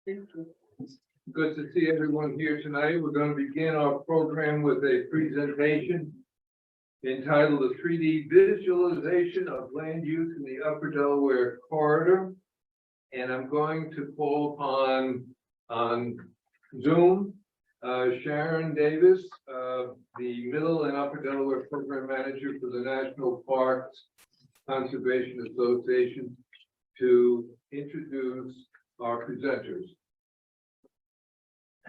Good to see everyone here tonight. We're going to begin our program with a presentation entitled "A 3D Visualization of Land Use in the Upper Delaware Corridor." And I'm going to call upon on Zoom Sharon Davis, the Middle and Upper Delaware Program Manager for the National Parks Conservation Association, to introduce our presenters.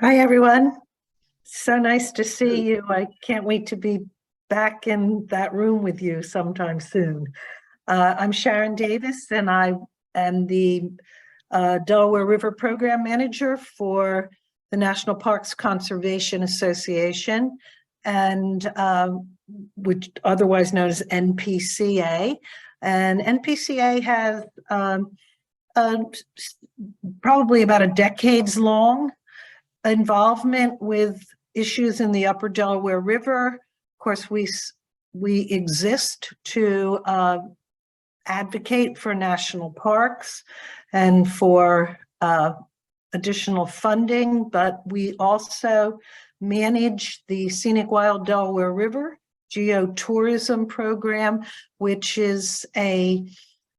Hi, everyone. So nice to see you. I can't wait to be back in that room with you sometime soon. I'm Sharon Davis, and I am the Delaware River Program Manager for the National Parks Conservation Association, and which otherwise known as NPCA. And NPCA has probably about a decades-long involvement with issues in the Upper Delaware River. Of course, we exist to advocate for national parks and for additional funding, but we also manage the Scenic Wild Delaware River Geotourism Program, which is a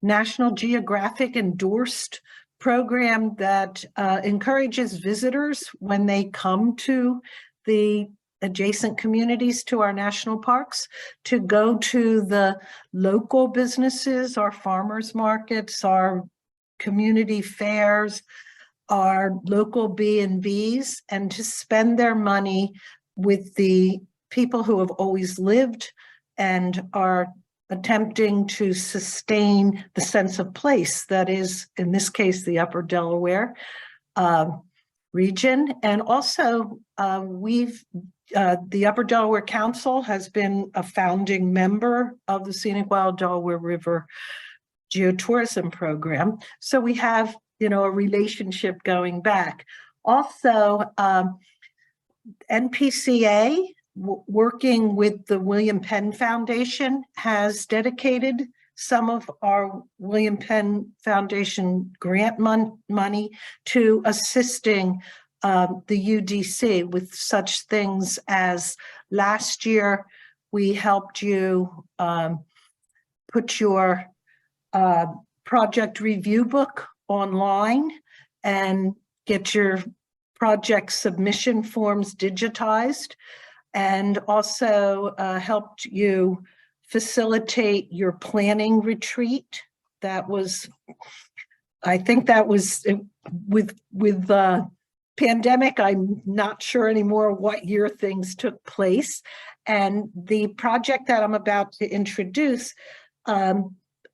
National Geographic endorsed program that encourages visitors when they come to the adjacent communities to our national parks to go to the local businesses, our farmers markets, our community fairs, our local B&Bs, and to spend their money with the people who have always lived and are attempting to sustain the sense of place that is, in this case, the Upper Delaware region. And also, the Upper Delaware Council has been a founding member of the Scenic Wild Delaware River Geotourism Program. So we have, a relationship going back. Also, NPCA, working with the William Penn Foundation, has dedicated some of our William Penn Foundation grant money to assisting the UDC with such things as last year we helped you put your project review book online and get your project submission forms digitized, and also helped you facilitate your planning retreat. That was, I think that was with pandemic, I'm not sure anymore what year things took place. And the project that I'm about to introduce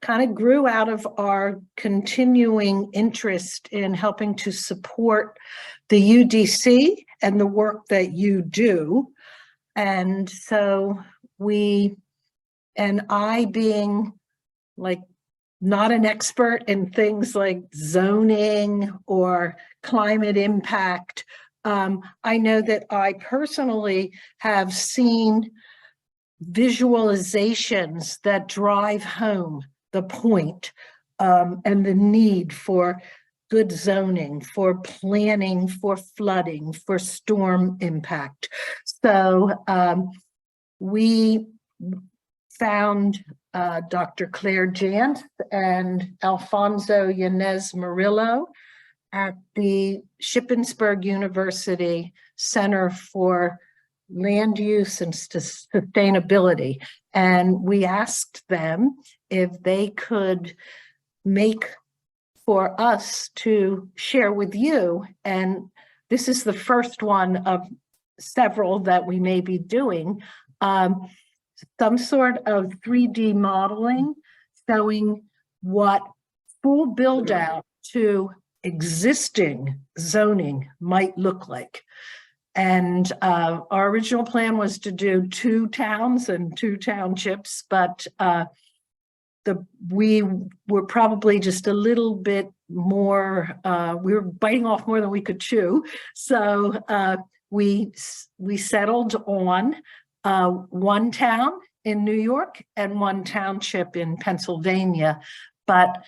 kind of grew out of our continuing interest in helping to support the UDC and the work that you do. And so I being like not an expert in things like zoning or climate impact, I know that I personally have seen visualizations that drive home the point and the need for good zoning, for planning, for flooding, for storm impact. So we found Dr. Claire Jantz and Alfonso Yanez Morillo at the Shippensburg University Center for Land Use and Sustainability. And we asked them if they could make for us to share with you. And this is the first one of several that we may be doing, some sort of 3D modeling showing what full build out to existing zoning might look like. And our original plan was to do 2 towns and 2 townships, but we were probably just a little bit more, we were biting off more than we could chew. So we settled on 1 town in New York and 1 township in Pennsylvania. But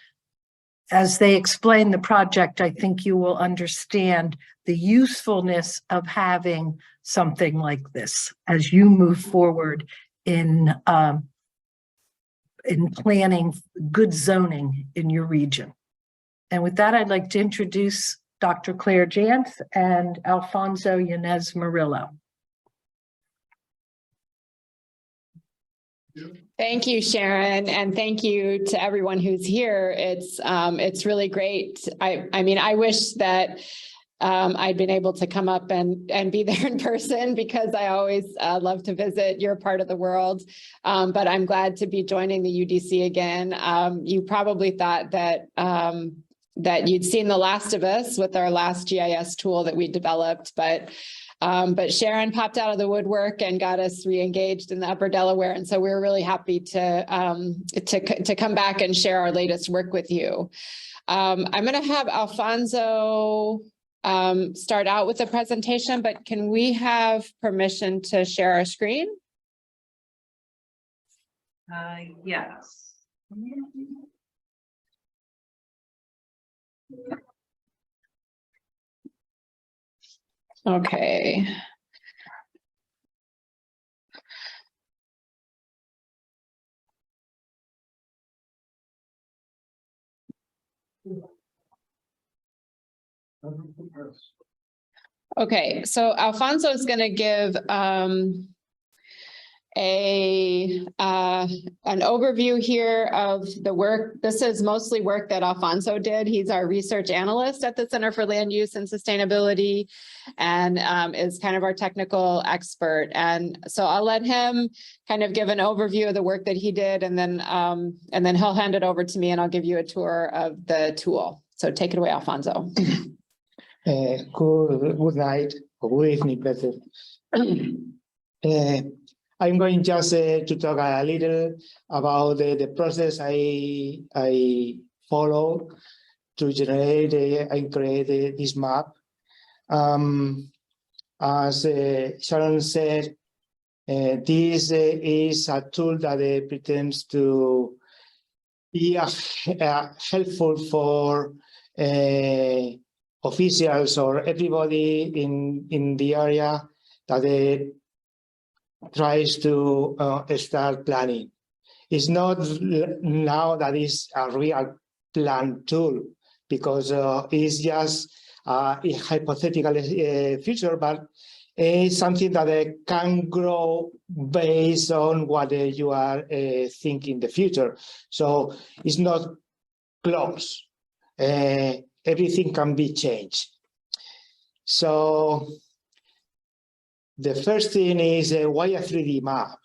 as they explain the project, I think you will understand the usefulness of having something like this as you move forward in planning good zoning in your region. And with that, I'd like to introduce Dr. Claire Jantz and Alfonso Yanez Morillo. Thank you, Sharon, and thank you to everyone who's here. It's really great. I mean, I wish that I'd been able to come up and be there in person, because I always love to visit your part of the world. But I'm glad to be joining the UDC again. You probably thought that that you'd seen The Last of Us with our last GIS tool that we developed, but Sharon popped out of the woodwork and got us re-engaged in the Upper Delaware, and so we're really happy to come back and share our latest work with you. I'm going to have Alfonso start out with the presentation, but can we have permission to share our screen? Yes. Okay. Okay, so Alfonso is going to give an overview here of the work. This is mostly work that Alfonso did. He's our research analyst at the Center for Land Use and Sustainability, and is kind of our technical expert. And so I'll let him kind of give an overview of the work that he did, and then he'll hand it over to me, and I'll give you a tour of the tool. So take it away, Alfonso. Good night, or good evening, better. I'm going just to talk a little about the process I follow to generate and create this map. As Sharon said, this is a tool that pretends to be helpful for officials or everybody in the area that tries to start planning. It's not now that it's a real plan tool, because it's just a hypothetical future, but it's something that can grow based on what you are thinking the future. So it's not close. Everything can be changed. So the first thing is why a 3D map?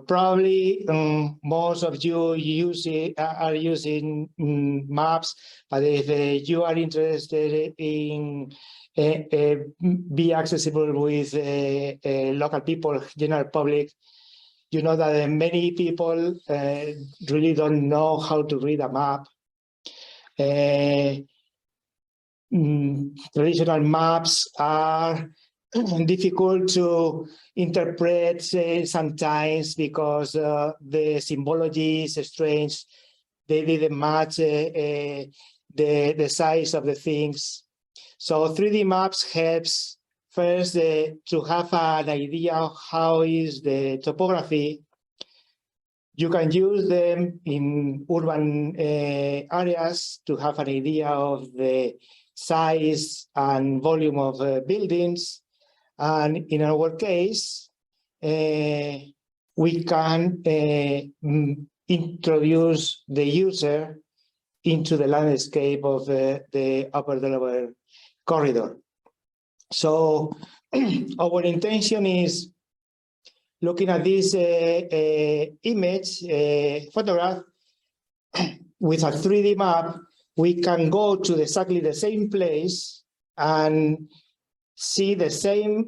Probably most of you are using maps, but if you are interested in be accessible with local people, general public, you know that many people really don't know how to read a map. Traditional maps are difficult to interpret sometimes because the symbology is strange. They didn't match the size of the things. So 3D maps helps first to have an idea of how is the topography. You can use them in urban areas to have an idea of the size and volume of buildings. And in our case, we can introduce the user into the landscape of the Upper Delaware corridor. So our intention is looking at this image, photograph, with a 3D map. We can go to exactly the same place and see the same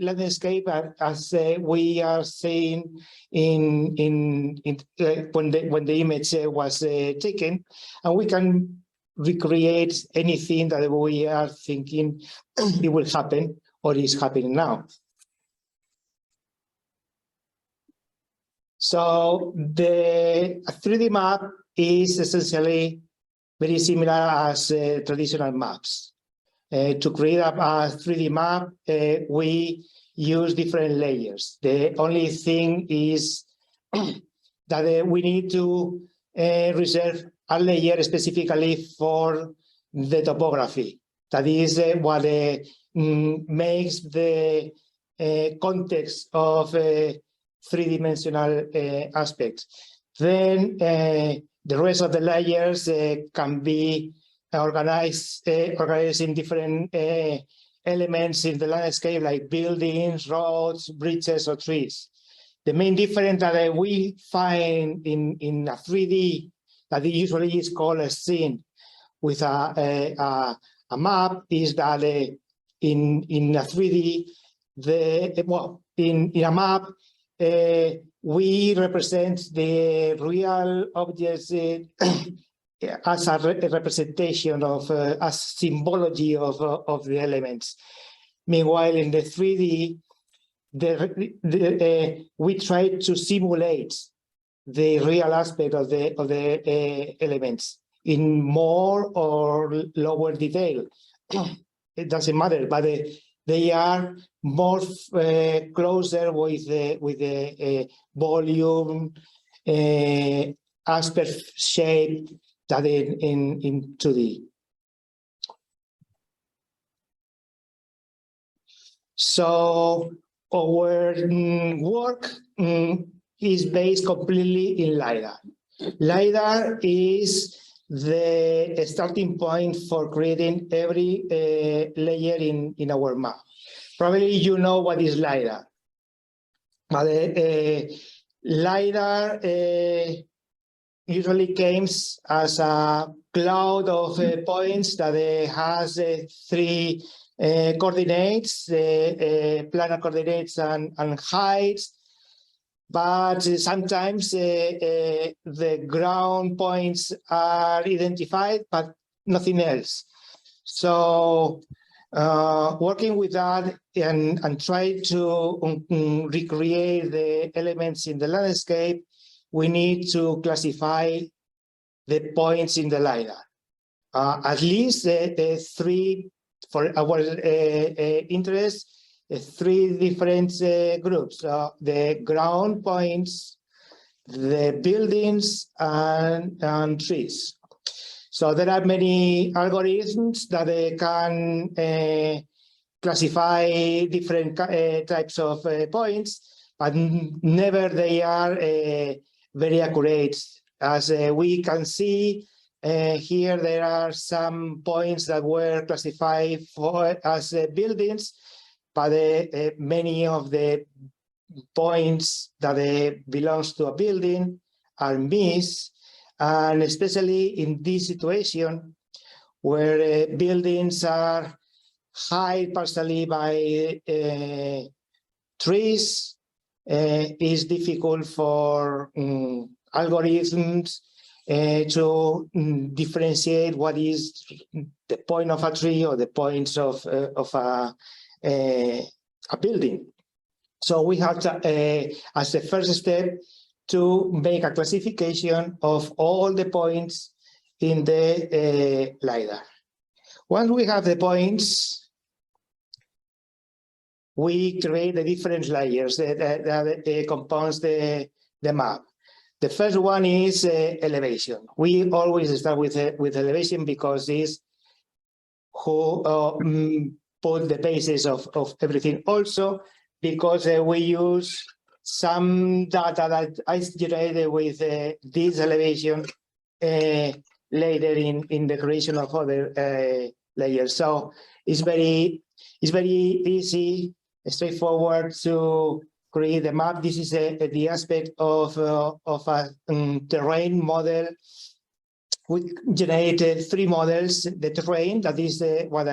landscape as we are seeing when the image was taken, and we can recreate anything that we are thinking it will happen or is happening now. So the 3D map is essentially very similar as traditional maps. To create a 3D map, we use different layers. The only thing is that we need to reserve a layer specifically for the topography. That is what makes the context of three-dimensional aspects. Then the rest of the layers can be organized in different elements in the landscape, like buildings, roads, bridges, or trees. The main difference that we find in a 3D that usually is called a scene with a map is that in a 3D, in a map, we represent the real objects as a representation of, as symbology of the elements. Meanwhile, in the 3D, we try to simulate the real aspect of the elements in more or lower detail. It doesn't matter, but they are more closer with the volume, aspect, shape than in 2D. So our work is based completely in LiDAR. LiDAR is the starting point for creating every layer in our map. Probably you know what is LiDAR. But LiDAR usually comes as a cloud of points that has three coordinates, planar coordinates and heights. But sometimes the ground points are identified, but nothing else. So working with that and try to recreate the elements in the landscape, we need to classify the points in the LiDAR. At least the three, for our interest, three different groups, the ground points, the buildings, and trees. So there are many algorithms that can classify different types of points, but never they are very accurate. As we can see, here there are some points that were classified as buildings, but many of the points that belongs to a building are missed, and especially in this situation where buildings are hid partially by trees, is difficult for algorithms to differentiate what is the point of a tree or the points of a building. So we have to, as the first step, to make a classification of all the points in the LiDAR. Once we have the points, we create the different layers that compose the map. The first one is elevation. We always start with elevation because it's who put the basis of everything. Also, because we use some data that is generated with this elevation later in the creation of other layers. So it's very easy, straightforward to create the map. This is the aspect of a terrain model. We generated three models: the terrain, that is what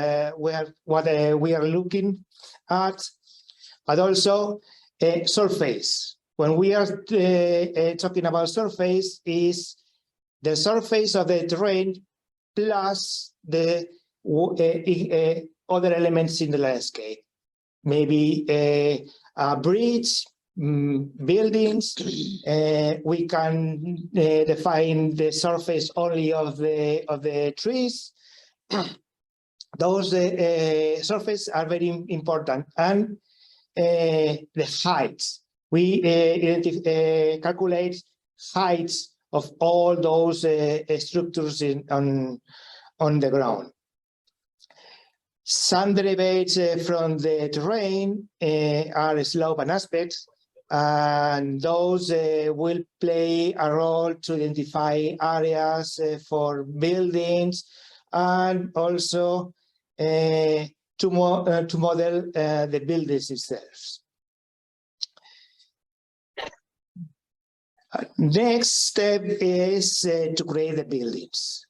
we are looking at, but also surface. When we are talking about surface, is the surface of the terrain plus the other elements in the landscape. Maybe a bridge, buildings. We can define the surface only of the trees. Those surfaces are very important, and the heights. We calculate heights of all those structures on the ground. Some derivates from the terrain are slope and aspects, and those will play a role to identify areas for buildings, and also to model the buildings itself. Next step is to create the buildings.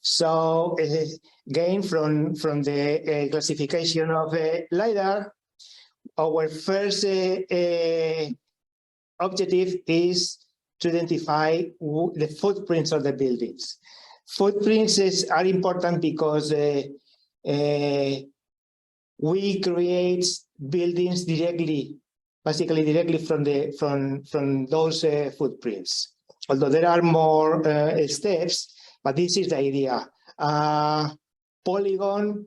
So again, from the classification of LiDAR, our first objective is to identify the footprints of the buildings. Footprints are important because we create buildings basically directly from those footprints. Although there are more steps, but this is the idea. Polygon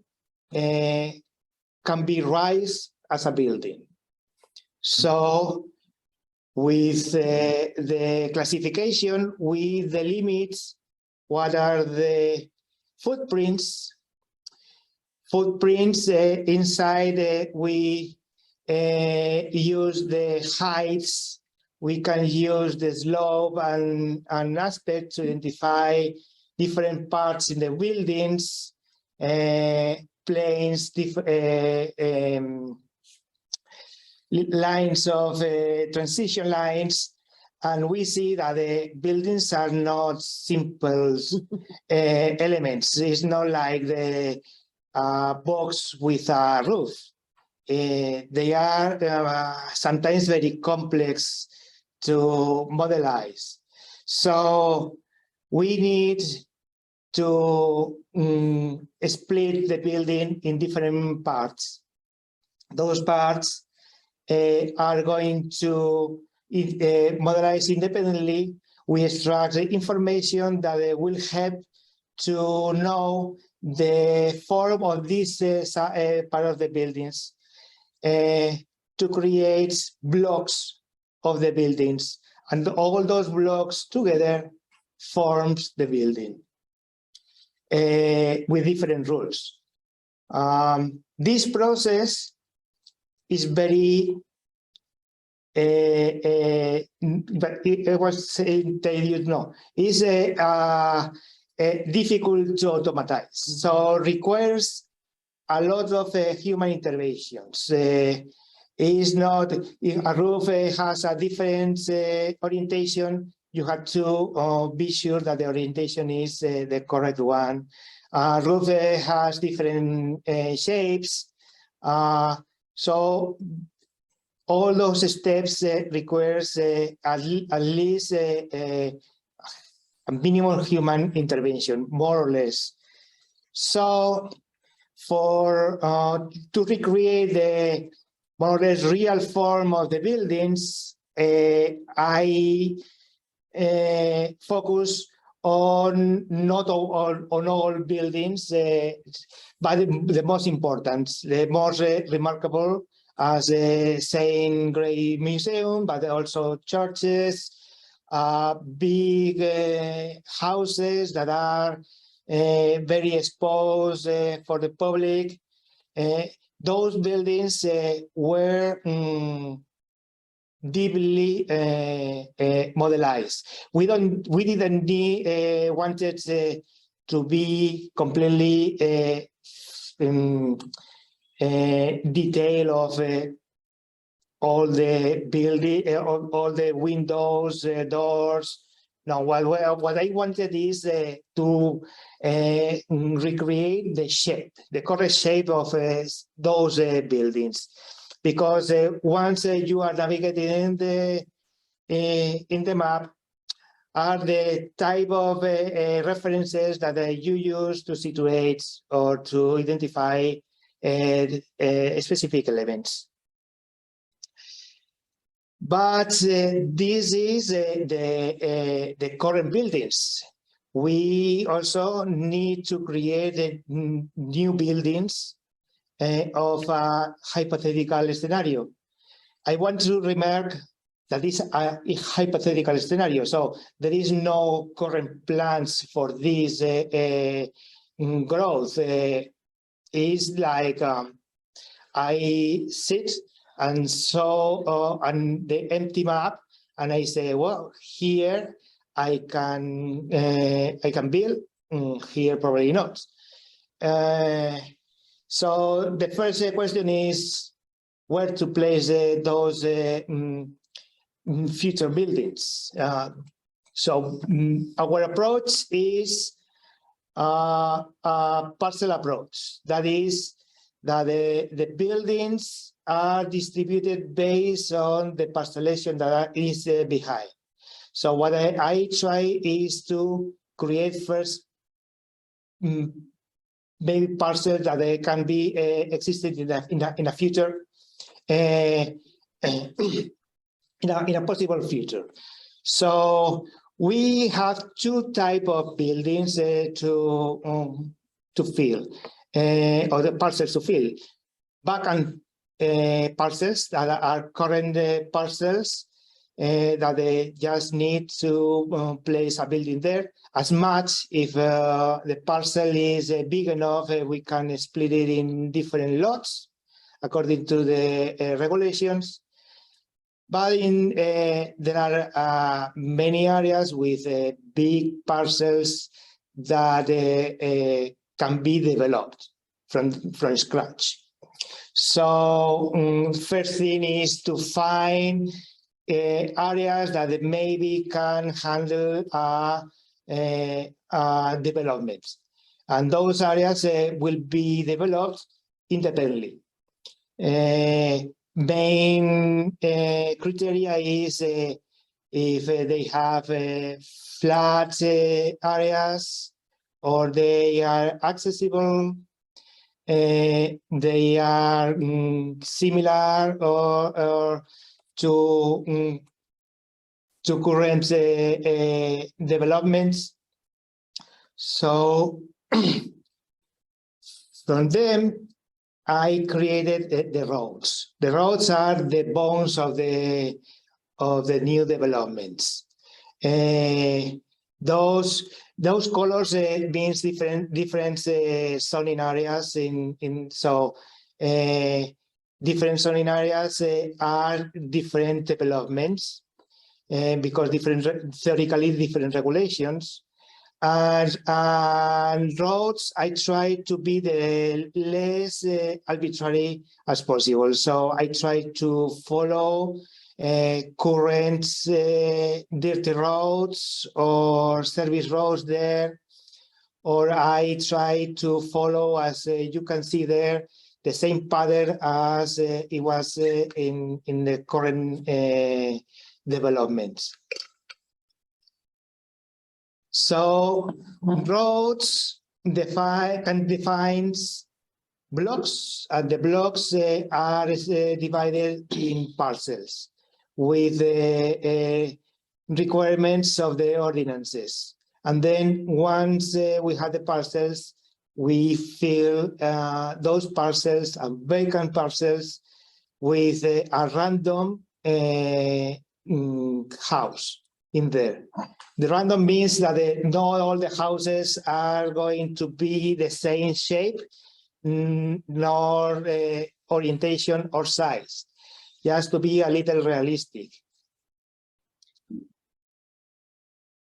can be raised as a building. So with the classification, we delimit what are the footprints. Footprints inside, we use the heights. We can use the slope and aspect to identify different parts in the buildings, planes, lines of transition lines, and we see that the buildings are not simple elements. It's not like the box with a roof. They are sometimes very complex to modelize. So we need to split the building in different parts. Those parts are going to modelize independently. We extract the information that will help to know the form of this part of the buildings, to create blocks of the buildings, and all those blocks together forms the building with different rules. This process is very, but it was is difficult to automatize. So requires a lot of human interventions. Is not, if a roof has a different orientation, you have to be sure that the orientation is the correct one. Roof has different shapes. So all those steps requires at least a minimal human intervention, more or less. So for to recreate the more or less real form of the buildings, I focus on not on all buildings, but the most important, the most remarkable, as St. Grey Museum, but also churches, big houses that are very exposed for the public. Those buildings were deeply modelized. We didn't wanted to be completely detail of all the building, all the windows, doors. No, what I wanted is to recreate the shape, the correct shape of those buildings, because once you are navigating in the map, are the type of references that you use to situate or to identify specific elements. But this is the current buildings. We also need to create new buildings of a hypothetical scenario. I want to remark that is a hypothetical scenario. So there is no current plans for this growth. It's like I sit and saw on the empty map, and I say, well, here I can build. Here probably not. So the first question is where to place those future buildings. So our approach is a parcel approach. That is that the buildings are distributed based on the parcellation that is behind. So what I try is to create first maybe parcels that they can be existed in the future, in a possible future. So we have two types of buildings to fill, or the parcels to fill. Vacant parcels that are current parcels that they just need to place a building there. As much if the parcel is big enough, we can split it in different lots according to the regulations. But there are many areas with big parcels that can be developed from scratch. So first thing is to find areas that maybe can handle development. And those areas will be developed independently. Main criteria is if they have flat areas, or they are accessible, they are similar or to current developments. So from them, I created the roads. The roads are the bones of the new developments. Those colors means different zoning areas. Different zoning areas are different developments because theoretically different regulations. And roads, I try to be the less arbitrary as possible. So I try to follow current dirty roads or service roads there, or I try to follow, as you can see there, the same pattern as it was in the current developments. So roads defines blocks, and the blocks are divided in parcels with the requirements of the ordinances. And then once we have the parcels, we fill those parcels and vacant parcels with a random house in there. The random means that not all the houses are going to be the same shape, nor orientation or size, just to be a little realistic.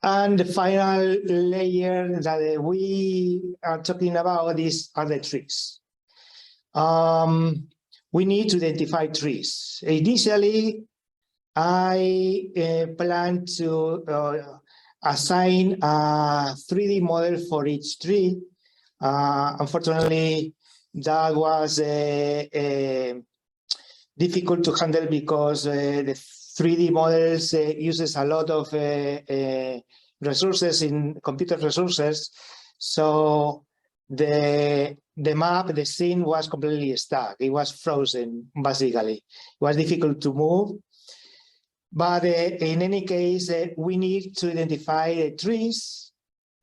And the final layer that we are talking about are the trees. We need to identify trees. Initially, I plan to assign a 3D model for each tree. Unfortunately, that was difficult to handle because the 3D models uses a lot of resources in computer resources. So the map, the scene was completely stuck. It was frozen, basically. It was difficult to move. But in any case, we need to identify the trees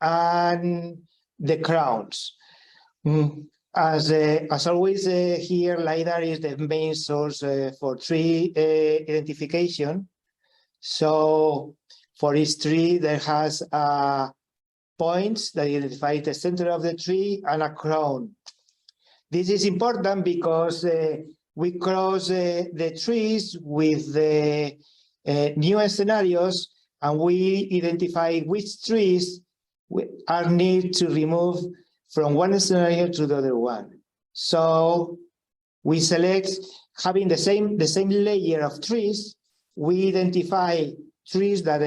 and the crowns. As always, here LiDAR is the main source for tree identification. So for each tree, there has points that identify the center of the tree and a crown. This is important because we cross the trees with the new scenarios, and we identify which trees are need to remove from one scenario to the other one. So we select, having the same layer of trees, we identify trees that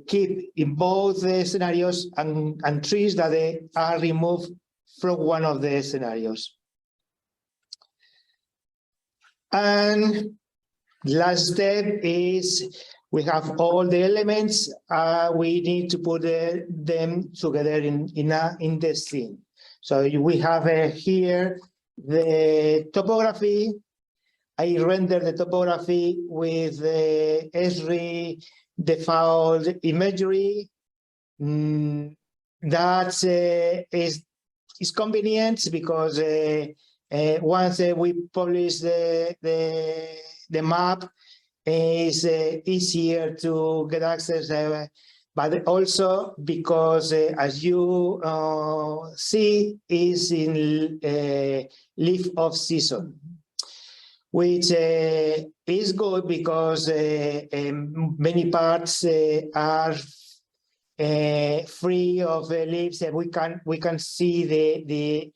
keep in both the scenarios and trees that are removed from one of the scenarios. And last step is we have all the elements. We need to put them together in the scene. So we have here the topography. I render the topography with the Esri default imagery. That is convenient because once we publish the map, is easier to get access, but also because, as you see, is in leaf off season, which is good because many parts are free of leaves. We can see the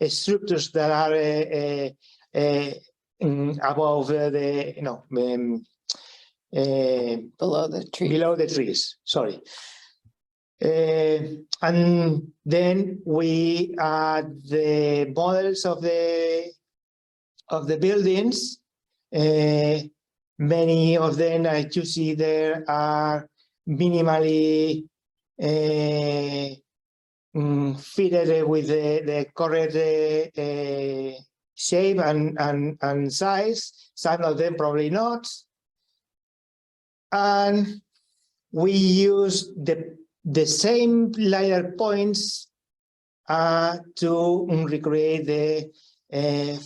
structures that are above Below the tree. Below the trees, sorry. And then we add the models of the buildings. Many of them, as you see there, are minimally fitted with the correct shape and size. Some of them probably not. And we use the same LiDAR points to recreate the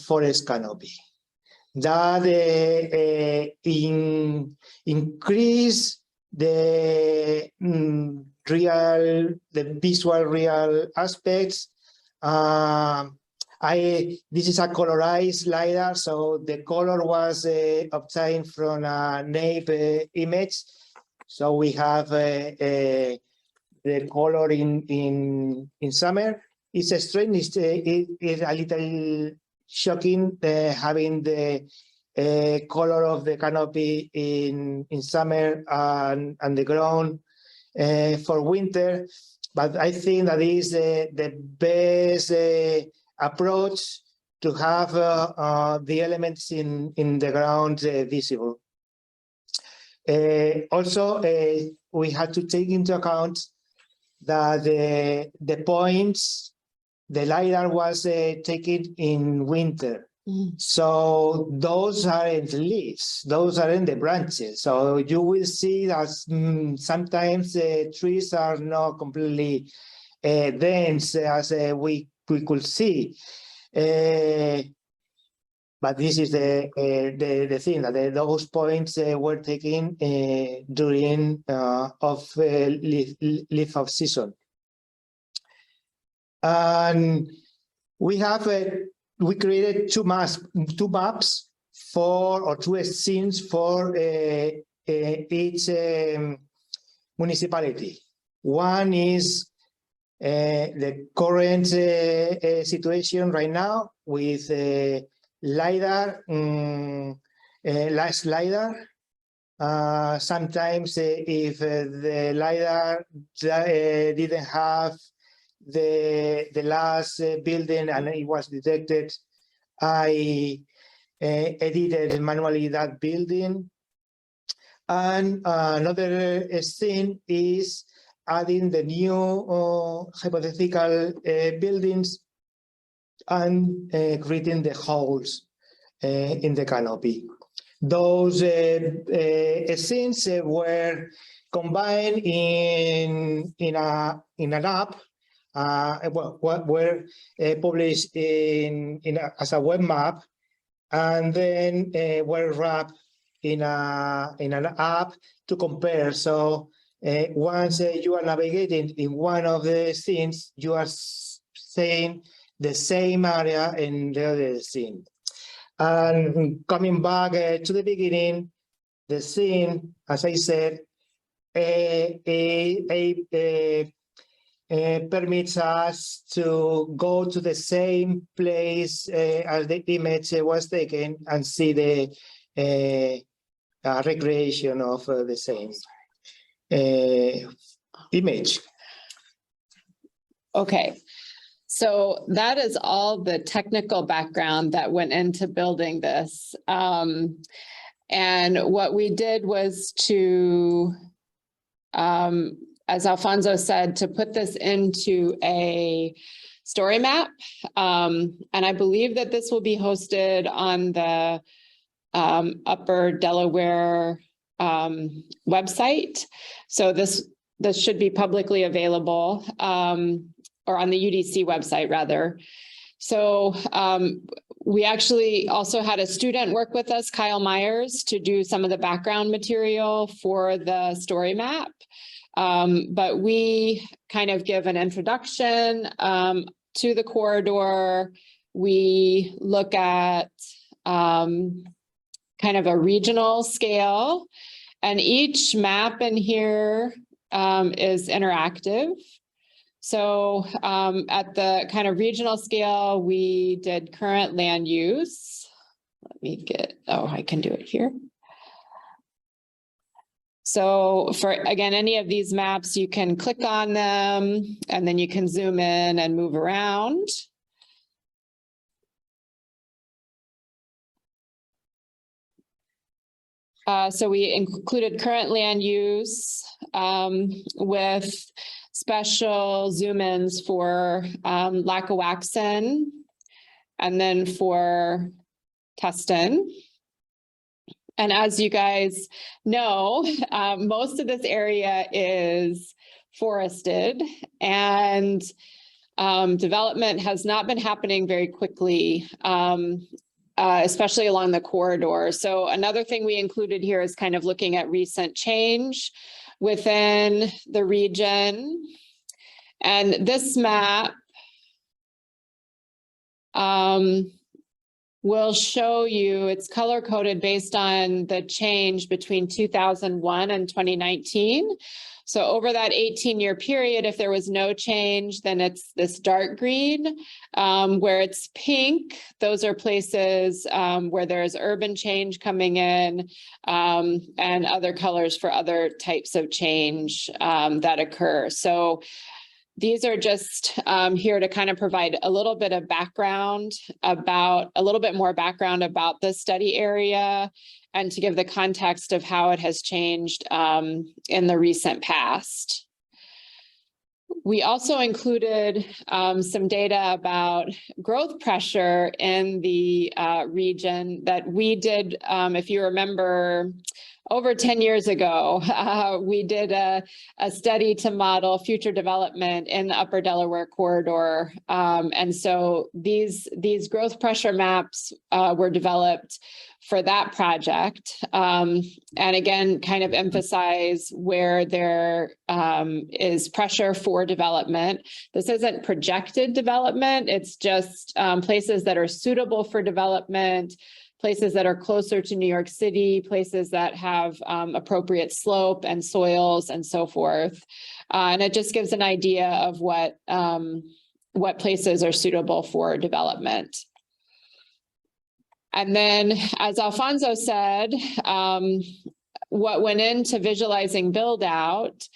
forest canopy. That increase the visual real aspects. This is a colorized LiDAR, so the color was obtained from a native image. So we have the color in summer. It's strange. It's a little shocking having the color of the canopy in summer and the ground for winter. But I think that is the best approach to have the elements in the ground visible. Also, we had to take into account that the points, the LiDAR was taken in winter. So those aren't leaves, those aren't the branches. So you will see that sometimes trees are not completely dense as we could see. But this is the thing, that those points were taken during leaf off season. And we created two maps or two scenes for each municipality. One is the current situation right now with LiDAR, last LiDAR. Sometimes if the LiDAR didn't have the last building and it was detected, I edited manually that building. And another scene is adding the new hypothetical buildings and creating the holes in the canopy. those scenes were combined in an app. Were published as a web map, and then were wrapped in an app to compare. So once you are navigating in one of the scenes, you are seeing the same area in the other scene. And coming back to the beginning, the scene, as I said, permits us to go to the same place as the image was taken and see the recreation of the same image. Okay, so that is all the technical background that went into building this. And what we did was to, as Alfonso said, to put this into a story map. And I believe that this will be hosted on the Upper Delaware website. So this should be publicly available, or on the UDC website rather. So we actually also had a student work with us, Kyle Myers, to do some of the background material for the story map. But we kind of give an introduction to the corridor. We look at kind of a regional scale, and each map in here is interactive. So at the kind of regional scale, we did current land use. Let me get, I can do it here. So for, again, any of these maps, you can click on them and then you can zoom in and move around. So we included current land use with special zoom-ins for Lackawaxen and then for Tustin. And as you guys know, most of this area is forested, and development has not been happening very quickly, especially along the corridor. So another thing we included here is kind of looking at recent change within the region. And this map will show you, it's color coded based on the change between 2001 and 2019. So over that 18-year period, if there was no change, then it's this dark green. Where it's pink, those are places where there's urban change coming in, and other colors for other types of change that occur. So these are just here to kind of provide a little bit of background about, a little bit more background about the study area, and to give the context of how it has changed in the recent past. We also included some data about growth pressure in the region that we did, if you remember, over 10 years ago, we did a study to model future development in the Upper Delaware corridor. And so these growth pressure maps were developed for that project. And again, kind of emphasize where there is pressure for development. This isn't projected development, it's just places that are suitable for development, places that are closer to New York City, places that have appropriate slope and soils and so forth. And it just gives an idea of what places are suitable for development. And then, as Alfonso said, what went into visualizing build out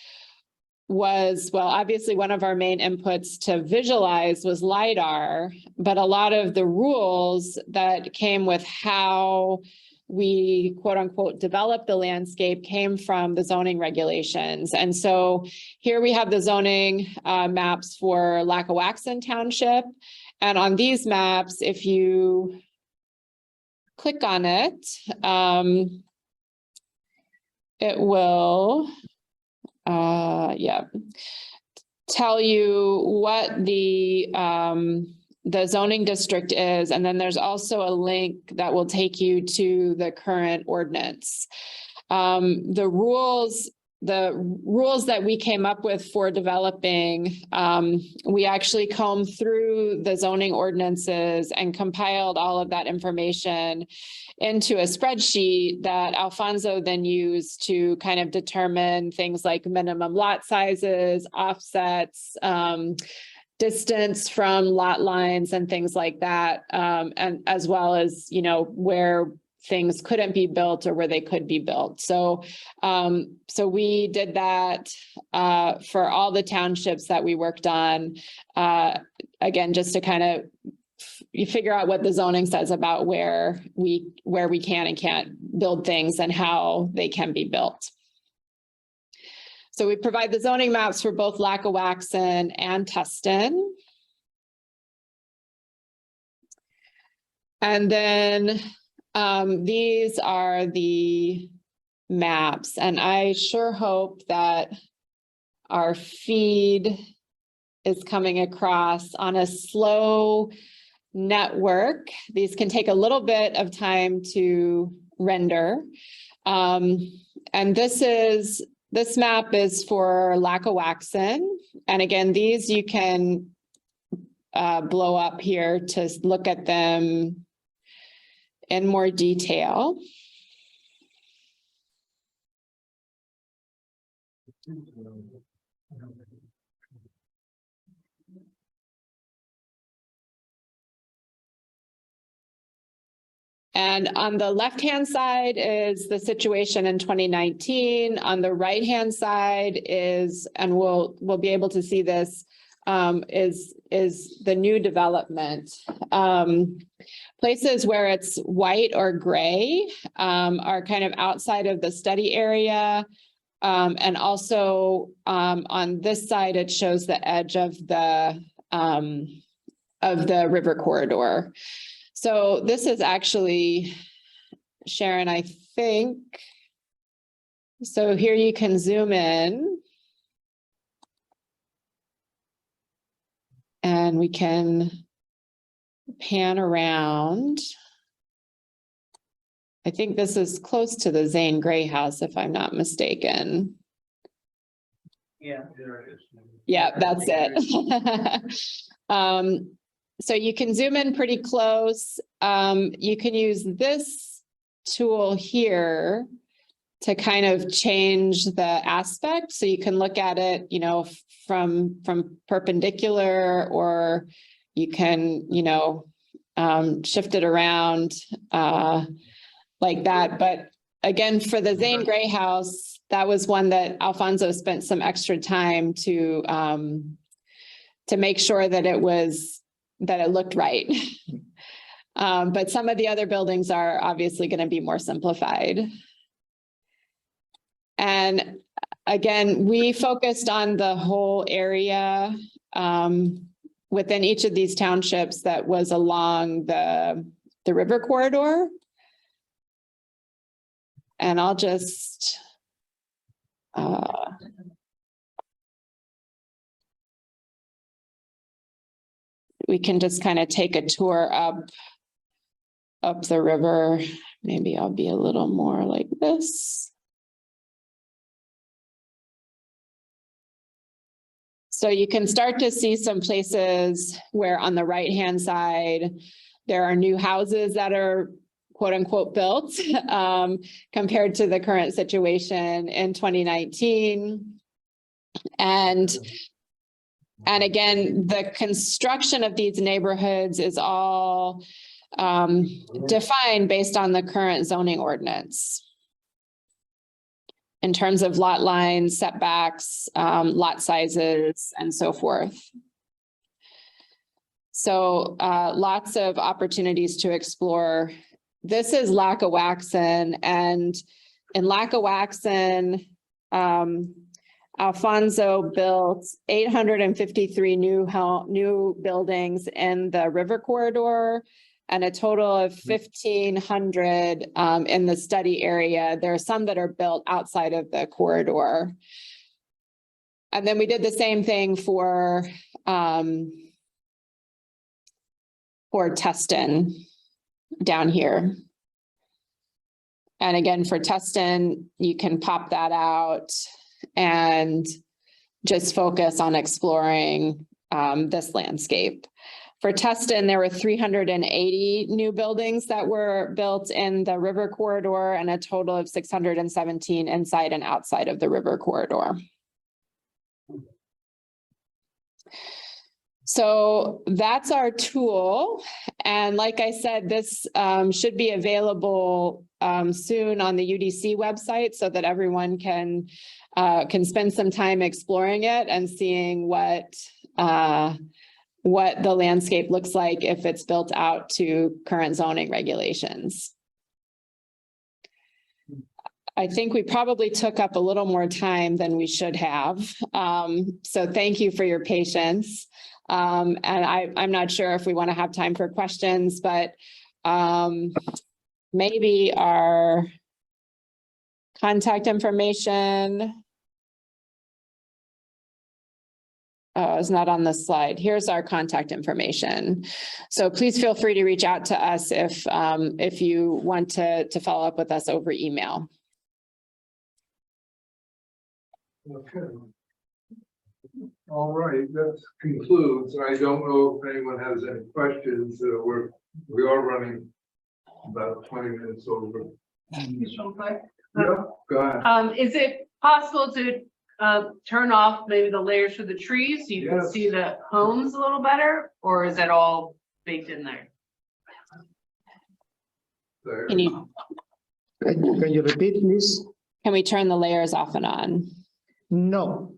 was, well, obviously one of our main inputs to visualize was LiDAR, but a lot of the rules that came with how we quote unquote develop the landscape came from the zoning regulations. And so here we have the zoning maps for Lackawaxen Township. And on these maps, if you click on it, it will, tell you what the zoning district is, and then there's also a link that will take you to the current ordinance. The rules that we came up with for developing, we actually combed through the zoning ordinances and compiled all of that information into a spreadsheet that Alfonso then used to kind of determine things like minimum lot sizes, offsets, distance from lot lines and things like that, and as well as, you know, where things couldn't be built or where they could be built. So, so we did that for all the townships that we worked on. Again, just to kind of you figure out what the zoning says about where we can and can't build things and how they can be built. So we provide the zoning maps for both Lackawaxen and Tustin. And then these are the maps, and I sure hope that our feed is coming across on a slow network. These can take a little bit of time to render. And this map is for Lackawaxen. And again, these you can blow up here to look at them in more detail. And on the left-hand side is the situation in 2019. On the right-hand side is, and we'll be able to see this, is the new development. Places where it's white or gray are kind of outside of the study area. And also on this side, it shows the edge of the river corridor. So this is actually, Sharon, I think. So here you can zoom in. And we can pan around. I think this is close to the Zane Gray house, if I'm not mistaken. Yeah, there it is. Yeah, that's it. So you can zoom in pretty close. You can use this tool here to kind of change the aspect. So you can look at it, you know, from perpendicular, or you can, you know, shift it around like that. But again, for the Zane Gray house, that was one that Alfonso spent some extra time to make sure that it looked right. But some of the other buildings are obviously going to be more simplified. And again, we focused on the whole area within each of these townships that was along the river corridor. And I'll just we can just kind of take a tour up the river. Maybe I'll be a little more like this. So you can start to see some places where on the right-hand side, there are new houses that are quote unquote built compared to the current situation in 2019. And again, the construction of these neighborhoods is all defined based on the current zoning ordinance in terms of lot lines, setbacks, lot sizes, and so forth. So lots of opportunities to explore. This is Lackawaxen, and in Lackawaxen, Alfonso built 853 new buildings in the river corridor, and a total of 1,500 in the study area. There are some that are built outside of the corridor. And then we did the same thing for Tustin down here. And again, for Tustin, you can pop that out and just focus on exploring this landscape. For Tustin, there were 380 new buildings that were built in the river corridor and a total of 617 inside and outside of the river corridor. So that's our tool. And like I said, this should be available soon on the UDC website so that everyone can spend some time exploring it and seeing what the landscape looks like if it's built out to current zoning regulations. I think we probably took up a little more time than we should have. So thank you for your patience. And I'm not sure if we want to have time for questions, but maybe our contact information is not on the slide. Here's our contact information. So please feel free to reach out to us if you want to follow up with us over email. Okay. All right, that concludes. I don't know if anyone has any questions. We are running about 20 minutes over. Just real quick. Yeah, go ahead. Is it possible to turn off maybe the layers for the trees so you can Yes. see the homes a little better, or is it all baked in there? There. Can Can you repeat, please? we turn the layers off and on? No.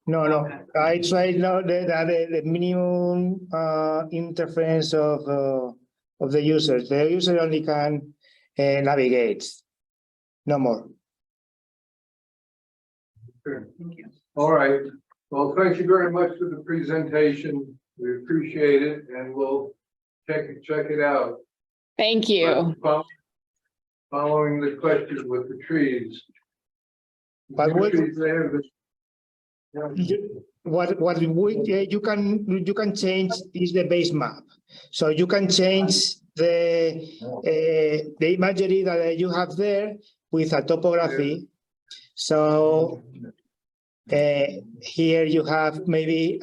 No. I tried now the minimum interference of the user. The user only can navigate. No more. Okay. All right. Well, thank you very much for the presentation. We appreciate it, and we'll check it out. Thank you. Following the question with the trees. But The what- trees there, What you can change is the base map. So you can change the imagery that you have there with a topography. So here you have maybe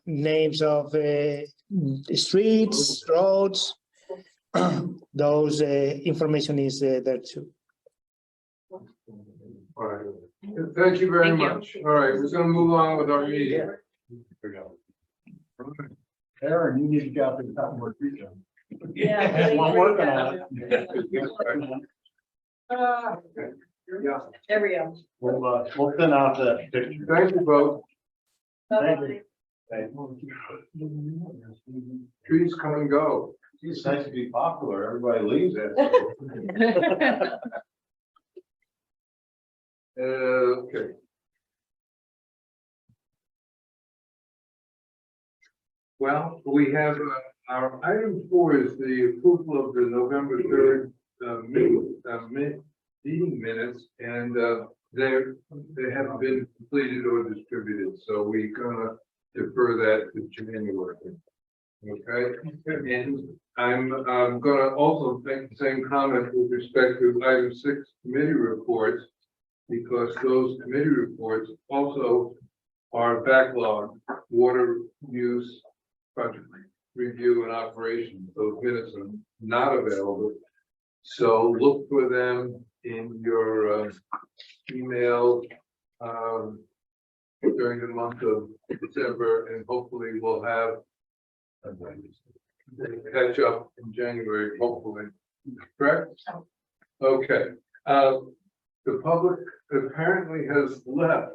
names of streets, roads. Those information is there too. All right. Thank you very Thank you. much. All right, we're gonna move on with our meeting. Sharon, you need to get up and cut more trees. Yeah. I'm working on it. Yeah, There we go. We'll send out the picture. thank you both. Thank Trees come and go. It's nice to be popular. Everybody leaves it. Okay. Well, we have our item 4 is the approval of the November 3rd meeting minutes, and they haven't been completed or distributed, so we're gonna defer that to January. Okay, and I'm gonna also make the same comment with respect to item 6 committee reports, because those committee reports also are backlogged: water use, project review and operation. Those minutes are not available. So look for them in your email during the month of December, and hopefully we'll have catch up in January, hopefully. Correct? Okay. The public apparently has left.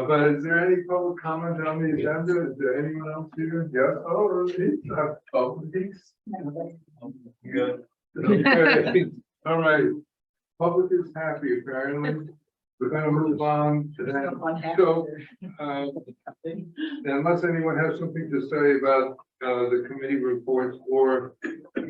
But is there any public comment on the agenda? Is there anyone else here? Yes. Oh, it's not public. Good. Okay. All right. Public is happy apparently. We're gonna move on to that. So, unless anyone has something to say about, the committee reports or